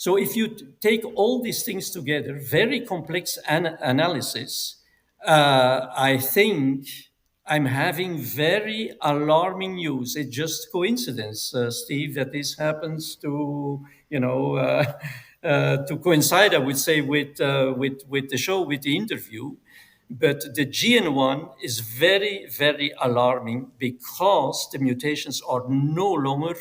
So if you take all these things together, very complex analysis, I think I'm having very alarming news. It's just coincidence, Steve, that this happens to, to coincide, I would say, with the show, with the interview. But the GN1 is very, very alarming because the mutations are no longer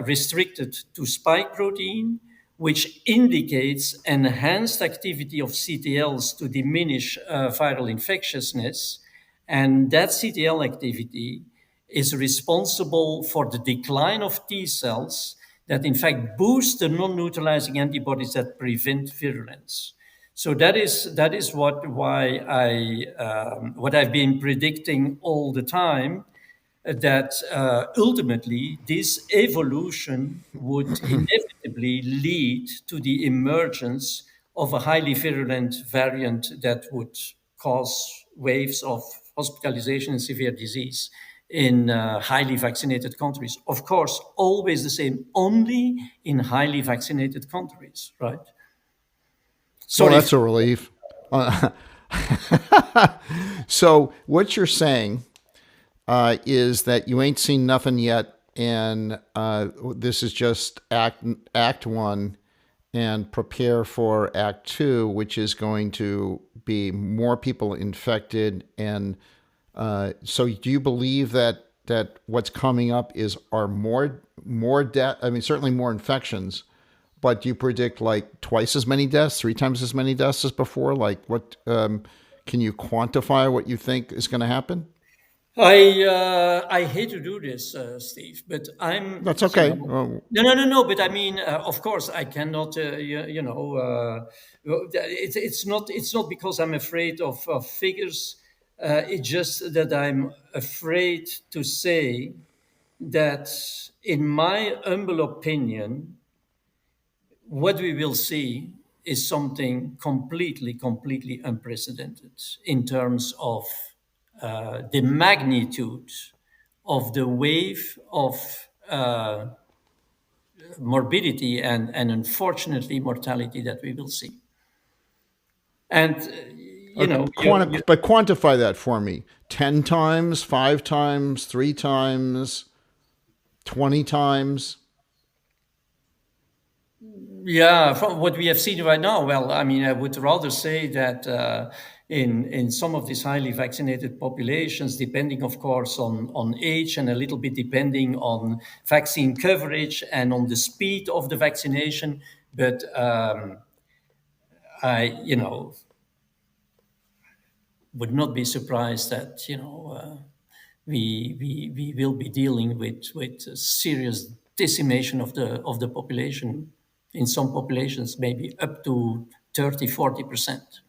restricted to spike protein, which indicates enhanced activity of CTLs to diminish viral infectiousness. And that CTL activity is responsible for the decline of T cells that in fact boost the non-neutralizing antibodies that prevent virulence. So that is what I've been predicting all the time, that ultimately this evolution would inevitably lead to the emergence of a highly virulent variant that would cause waves of hospitalization and severe disease in highly vaccinated countries. Of course, always the same, only in highly vaccinated countries, right? Well, that's a relief. So what you're saying is that you ain't seen nothing yet, and this is just act one, and prepare for act two, which is going to be more people infected. And so do you believe that what's coming up are more death? I mean, certainly more infections, but do you predict like twice as many deaths, 3 times as many deaths as before? Like what, can you quantify what you think is going to happen? I hate to do this, Steve, but I'm. That's okay. No. But I mean, of course, I cannot. It's not because I'm afraid of figures. It's just that I'm afraid to say that, in my humble opinion, what we will see is something completely unprecedented in terms of the magnitude of the wave of morbidity and unfortunately mortality that we will see. And, but quantify that for me. 10 times, 5 times, 3 times, 20 times. Yeah, from what we have seen right now, well, I mean, I would rather say that in some of these highly vaccinated populations, depending, of course, on age and a little bit depending on vaccine coverage and on the speed of the vaccination, but I, would not be surprised that, we will be dealing with serious decimation of the population. In some populations, maybe up to 30-40%.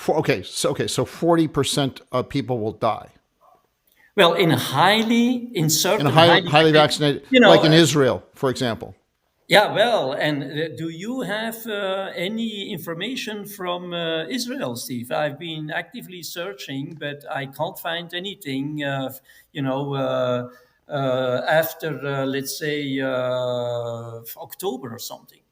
Okay, so 40% of people will die. Well, in highly vaccinated, like in Israel, for example. Yeah, well, and do you have any information from Israel, Steve? I've been actively searching, but I can't find anything. After let's say October or something.